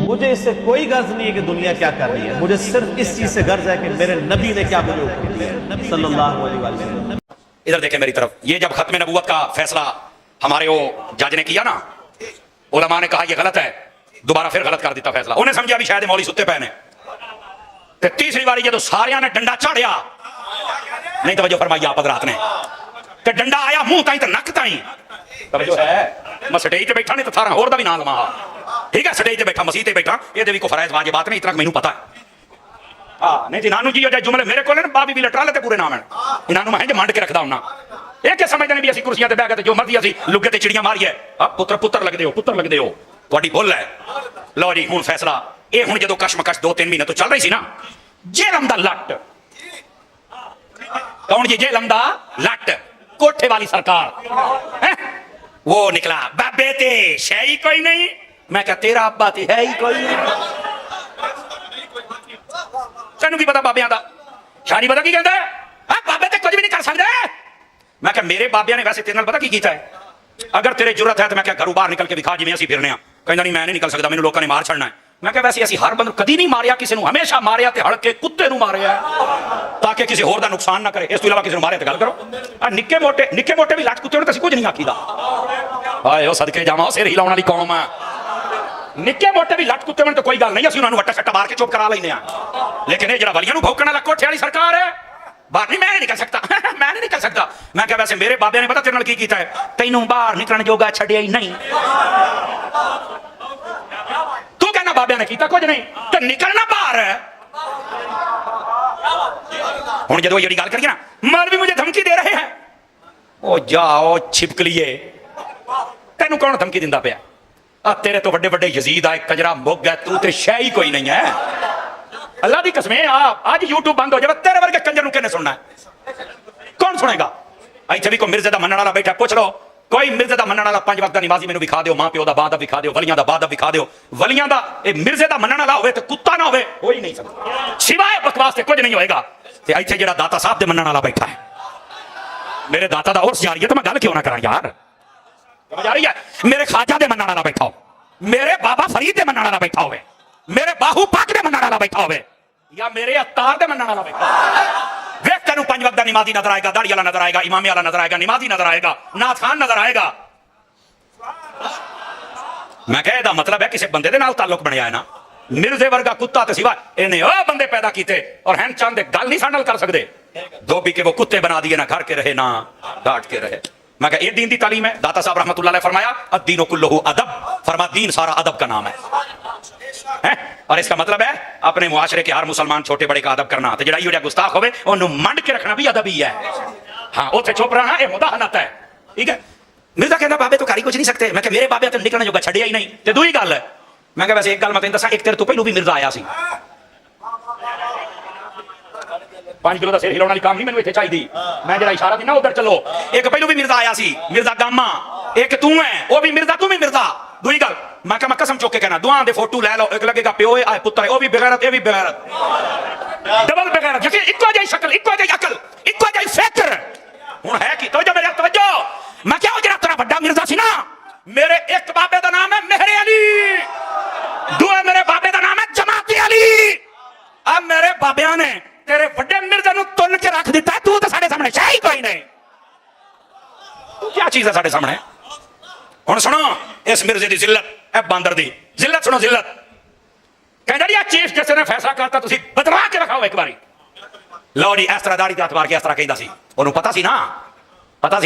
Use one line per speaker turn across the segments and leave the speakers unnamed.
مجھے اس سے کوئی غرض نہیں ہے کہ دنیا کیا کر رہی ہے، مجھے صرف اس چیز سے غرض ہے کہ میرے نبی نے کیا مجھے حکم دیا صلی اللہ علیہ وسلم۔
ادھر دیکھیں میری طرف، یہ جب ختم نبوت کا فیصلہ ہمارے وہ جج نے کیا نا، علماء نے کہا یہ غلط ہے، دوبارہ پھر غلط کر دیتا فیصلہ، انہیں سمجھا بھی شاید مولوی ستے پے نے، تے تیسری باری جدو سارے نے ڈنڈا چاڑیا، نہیں توجہ فرمائی آپ حضرات نے، کہ ڈنڈا آیا منہ تائیں تے نک تائیں، توجہ ہے، میں سٹیج تے بیٹھا نہیں تو تھارا ہور دا بھی نام لما، ٹھیک ہے، سٹیج تے بیٹھا، مسیح تے بیٹھا، یہ دے بھی کو فرائض واجبات نہیں، اتنا کہ مینوں پتہ ہے، نہیں جی نانو جی جو جملے میرے کو بابی بھی لٹرا لیتے پورے نام ہیں، انہوں میں جو منڈ کے رکھدا ہوں یہ کہ سمجھتے ہیں بھی اسی کرسیاں تے بیٹھ کے جو مرضی اسی لگے تے چڑیاں ماری ہے، پتر پتر لگ دے ہو، پتر لگ دے ہو، تہاڈی بھول ہے۔ لو جی ہن فیصلہ یہ ہن جدو کشمکش 2-3 مہینے تو چل رہی سی نا، جہلم دا لٹ، کون جی جہلم دا لٹ، کوٹھے والی سرکار، وہ نکلا بابے تے شے ہی کوئی نہیں، میں کہا تیرا ابا تے ہے ہی کوئی نہیں، تینوں کی پتا بابیاں دا شانی پتا کی کہندا ہے، بابے تے کچھ بھی نہیں کر سکدے، میں کہا میرے بابیاں نے ویسے تیرے نال پتا کی کیتا ہے، اگر تیرے جرت ہے تو میں کہا گھروں باہر نکل کے دکھا جویں اسی پھرنے ہاں، کہندا نہیں میں نہیں نکل سکدا، مینوں لوکاں نے مار چھڑنا ہے، میں کہا ویسے اسی ہر بندہ کدی نہیں ماریا کسی نو، ہمیشہ ماریا تے ہڑ کے کتے نو ماریا ہے تاکہ کسی ہور دا نقصان نہ کرے، اس تو علاوہ کسی نو مارے تے گل کرو، نکے موٹے بھی لٹ کتے ہونے تے اسی کچھ نہیں آکھیدا، ہائے او صدقے جاواں سر ہلاون والی قوم ہے، نکے موٹے بھی لٹ کتے ہونے تے کوئی گل نہیں، اسی انہاں نو وٹا سٹا مار کے چپ کرا لینے ہاں، لیکن یہ جڑا ولیاں نو بھوکن والا کوٹھے والی سرکار ہے، باہر نہیں میں نہیں نکل سکتا میں نہیں نکل سکتا، میں کہا ویسے میرے بابے نے پتا تیرے نال کی کیتا ہے، تینوں باہر نکلن جوگا چھڈیا ہی نہیں، تو کہنا بابے نے کیتا کچھ نہیں تو نکلنا باہر ہے، ہن جدو یہ گل کریے نا مولوی مجھے دھمکی دے رہے ہیں، او جاؤ چھپک لیے، تینوں کون دھمکی دیندا پیا، تیرے تو بڑے بڑے یزید آئے کجرا مگ ہے، تو تے شے ہی کوئی نہیں ہے، اللہ دی قسم ہے آج یوٹیوب بند ہو جائے تیرے ورگے کنجر نو کنے سننا ہے، کون سنے گا، ایتھے بھی کوئی مرزے دا منن والا بیٹھا، پوچھ لو کوئی مرزے دا منن والا 5 وقت دا نمازی مینوں دکھا دیو، ماں پیو دا بعد دکھا دیو، ولیاں دا بعد دکھا دیو، ولیاں دا اے مرزے دا منن والا ہوے تے کتا نہ ہوے ہو ہی نہیں سکدا، سوائے بکواس تے کچھ نہیں ہوئے گا، تے ایتھے جڑا داتا صاحب دے منن والا بیٹھا ہے، میرے داتا دا عرس جاری ہے تو میں گل کیوں نہ کراں یار، سمجھ آ رہی ہے، میرے خواجہ دے منن والا بیٹھا ہو، میرے بابا فرید دے منن والا بیٹھا ہوے، میرے باہو پاک دے منن والا بیٹھا ہوے، یا میرے اتار دے منن والا بیٹھا ویکھ تینوں 5 وقت دا نمازی نظر آئے گا، داڑھی والا نظر آئے گا، امام والا نظر آئے گا، نمازی نظر آئے گا، نعت خان نظر آئے گا، میں کہے دا مطلب ہے کسی بندے دے نال تعلق بنیا ہے نا، مرزے ورگا کتا تے سوا انہیں او بندے پیدا کیتے اور ہن چاند گل نہیں ساڈے نال کر سکدے، دھوبی کے وہ کتے بنا دیے، نہ گھر کے رہے نہ ڈانٹ کے رہے، میں کہا یہ دین دی تعلیم ہے، داتا صاحب رحمۃ اللہ علیہ فرمایا الدین کلہ ادب، فرما دین سارا ادب کا نام ہے، اور اس کا مطلب ہے اپنے معاشرے کے ہر مسلمان چھوٹے بڑے کا ادب کرنا، تو جڑا یہ گستاخ ہوئے انہوں منڈ کے رکھنا بھی ادب ہی ہے، ہاں اوتھے چپ رہنا یہ مداحنت ہے، ٹھیک ہے، مرزا کہنا بابے تو کاری کچھ نہیں سکتے، میں کہ میرے بابے تو نکلنے جوگا چھڈیا ہی نہیں، تے دوئی گل ہے، میں کہ ویسے ایک گل میں تینوں دساں، ایک تیرے تو پہلو بھی مرزا آیا سی، 5 کلو دا سر ہلاؤن والی کام نہیں مینوں ایتھے چاہیے، میں جڑا اشارہ دینا ادھر چلو، ایک پہلو بھی مرزا آیا سی، مرزا گاما، ایک تو ہے وہ بھی مرزا تو بھی مرزا، دوئی گل میں کہ میں قسم چوک کے کہنا دعاں دے فوٹو لے لو، ایک لگے گا پیو ہے پتر ہے، وہ بھی بغیرت، یہ بھی بغیرت، ڈبل بغیرت، یقین اکو جائی شکل، اکو جائی عقل، اکو جائی فکر، ہن ہے کی توجہ میرے توجہ، میں کیا جڑا تیرا بڑا مرزا سی نا، میرے ایک بابے دا نام ہے مہر علی، دوے میرے بابے دا نام ہے جماعتی علی، اب میرے بابیاں نے تیرے بڑے مرزے نو تن کے رکھ دیتا ہے، تو تے ساڈے سامنے شے ہی کوئی نہیں، تو کیا چیز ہے ساڈے سامنے، ہن سنو اس مرزے دی ذلت، اے باندر دی ذلت سنو، ذلت کہندا جی چیف جس نے فیصلہ کرتا تسی بدلا کے رکھاؤ ایک باری، لو جی اس طرح داڑھی تے ہاتھ مار کے اس طرح کہندا سی، اونوں پتہ سی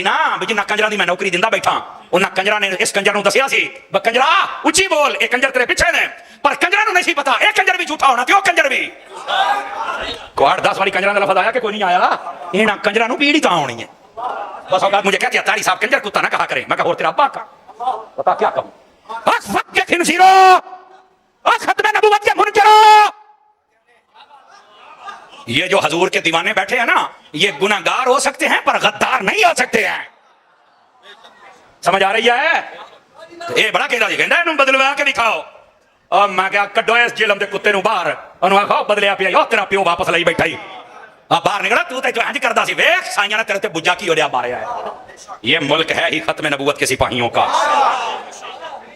نا بھی جنہ کنجراں دی میں نوکری دیندا بیٹھا، انہاں کنجراں نے اس کنجر نو دسیا سی بے کنجرا اونچی بول، اے کنجر تیرے پیچھے نے، پر کنجراں نو نہیں سی پتہ اے کنجر بھی جھوٹا ہونا تے او کنجر بھی، کو 8-10 والی کنجراں دا لفظ آیا کہ کوئی نہیں آیا، انہاں کنجراں نو پیڑھی کہاں ہونی ہے، بس اوقات مجھے کہتے ہیں تاری صاحب کنجر کتا نہ کہا کرے، میں کہا اور تیرا ابا کا بتا کیا کہوں، بس وقت کے خنزیرو، بس ختم نبوت کے منکرو، یہ جو حضور کے دیوانے بیٹھے ہیں نا یہ گناہگار ہو سکتے ہیں پر غدار نہیں ہو سکتے ہیں، سمجھ آ رہی ہے، اے بڑا کہہ رہا جی کہندا انہوں بدلوا کے دکھاؤ، اور میں کہا کڈو اس جیلم دے کتے نو باہر، انہوں آکھا بدلیا پیا، یو تیرا پیو واپس لئی بیٹھا ہی، باہر نکلا تو تے انج کردا سی، ویکھ سائیاں نے تیرے تے بجا کی ہو رہا ماریا ہے، یہ ملک ہے ہی ختم نبوت کے سپاہیوں کا،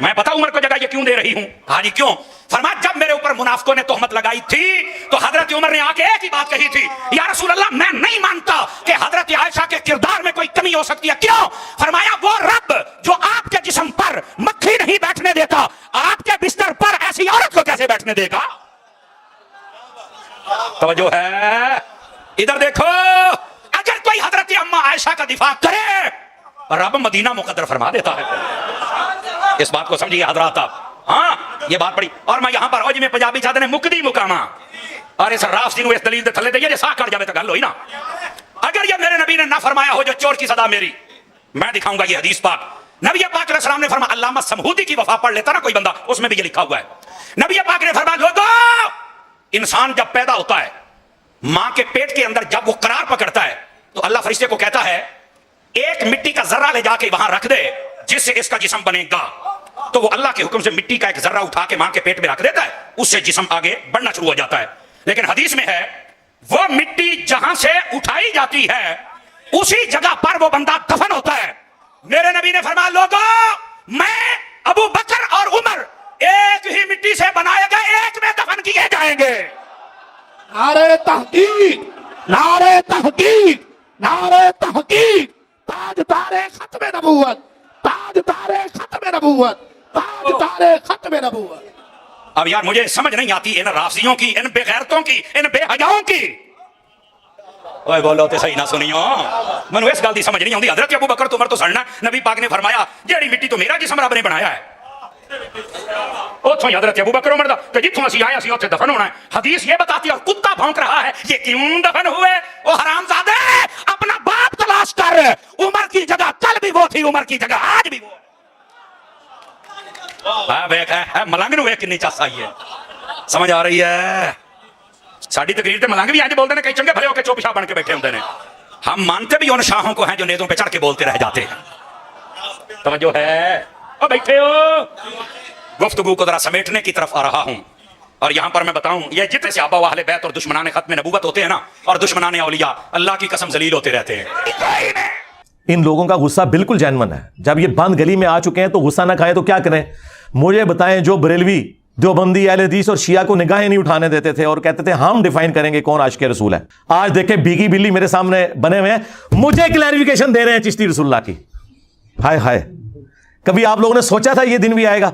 میں پتا عمر کو جگہ یہ کیوں دے رہی ہوں؟ ہاں جی کیوں؟ فرمایا جب میرے اوپر منافقوں نے تہمت لگائی تھی تو حضرت عمر نے آ کے ایک ہی بات کہی تھی، یا رسول اللہ میں نہیں مانتا کہ حضرت عائشہ کے کردار میں کوئی کمی ہو سکتی ہے۔ کیوں؟ فرمایا وہ رب جو آپ کے جسم پر مکھی نہیں بیٹھنے دیتا، آپ کے بستر پر ایسی عورت کو کیسے بیٹھنے دے گا؟ توجہ ہے؟ ادھر دیکھو، اگر کوئی حضرت اما عائشہ کا دفاع کرے رب مدینہ مقدر فرما دیتا ہے۔ اس بات کو سمجھیے حضرات آپ، ہاں یہ بات پڑی۔ اور میں یہاں پر اوج میں پنجابی چاہتے ہیں مکدی مقامہ، اور اس رافسی نو اس دلیل دے تھلے دے یہ ساہ کٹ جاوے تو گل ہوئی نا۔ اگر یہ میرے نبی نے نہ فرمایا ہو جو چور کی صدا میری، میں دکھاؤں گا یہ حدیث پاک۔ نبی پاک علیہ السلام نے فرمایا، علامہ سمہودی کی وفا پڑھ لیتا نا کوئی بندہ، اس میں بھی یہ لکھا ہوا ہے۔ نبی پاک نے فرمایا لوگو، انسان جب پیدا ہوتا ہے ماں کے پیٹ کے اندر جب وہ قرار پکڑتا ہے تو اللہ فرشتے کو کہتا ہے ایک مٹی کا ذرہ لے جا کے وہاں رکھ دے جس سے اس کا جسم بنے گا، تو وہ اللہ کے حکم سے مٹی کا ایک ذرہ اٹھا کے ماں کے پیٹ میں رکھ دیتا ہے، اس سے جسم آگے بڑھنا شروع ہو جاتا ہے۔ لیکن حدیث میں ہے وہ مٹی جہاں سے اٹھائی جاتی ہے اسی جگہ پر وہ بندہ دفن ہوتا ہے۔ میرے نبی نے فرمایا لوگوں، میں ابو بکر اور عمر ایک ہی مٹی سے بنائے گئے، ایک میں دفن کیے جائیں گے۔
نعرے تحقیق، نعرے تحقیق، نعرے تحقیق، تاجدار ختم نبوت، تاجدار ختم نبوت، تاجدار ختم نبوت۔
اب یار مجھے سمجھ نہیں آتی ان رافضیوں کی، ان بے غیرتوں کی، ان بے حیاؤں کی۔ اوے بولو تے صحیح نہ سنیو، منو اس گل دی سمجھ نہیں آندی۔ حضرت ابو بکر تو عمر تو سڑنا، نبی پاک نے فرمایا جیڑی مٹی تو میرا جسم رب نے بنایا ہے، اتھوں حضرت ابو بکر عمر دا کہ جتھوں اسی آئے اسی اوتھے دفن ہونا ہے۔ حدیث یہ بتاتی ہے، اور کتا بھونک رہا ہے یہ کیوں دفن ہوئے؟ او حرامزادے اپنا باپ تلاش کر، عمر کی جگہ کل بھی وہ تھی، عمر کی جگہ آج بھی وہ۔ ملنگ نو ویکھ کنی چس آئی ہے، سمجھ آ رہی ہے؟ ساڈی تقریر تے ملنگ بھی انج بولتے ہیں، کئی چنگے بھلے ہو کے چوپ شاہ بن کے بیٹھے ہوندے نے۔ ہم مانتے بھی ان شاہوں کو ہیں جو نیزوں پہ چڑھ کے بولتے رہ جاتے ہیں۔ توجہ ہے؟ او بیٹھے ہو، گفتگو کو ذرا سمیٹنے کی طرف آ رہا ہوں، اور یہاں پر میں بتاؤں یہ جتنے صحابہ و اہل بیت اور دشمنان ختم نبوت ہوتے ہیں نا، اور دشمنان اولیاء، اللہ کی قسم ذلیل ہوتے رہتے ہیں۔
ان لوگوں کا غصہ بالکل جینون ہے۔ جب یہ بند گلی میں آ چکے ہیں تو غصہ نہ کھائیں تو کیا کریں؟ مجھے بتائیں، جو بریلوی، دیوبندی، اہل حدیث اور شیعہ کو نگاہیں نہیں اٹھانے دیتے تھے اور کہتے تھے ہم ڈیفائن کریں گے کون عاشق رسول ہے، آج دیکھیں بھیگی بلی میرے سامنے بنے ہوئے ہیں، مجھے کلیریفیکیشن دے رہے ہیں چشتی رسول اللہ کی۔ ہائے ہائے، کبھی آپ لوگوں نے سوچا تھا یہ دن بھی آئے گا؟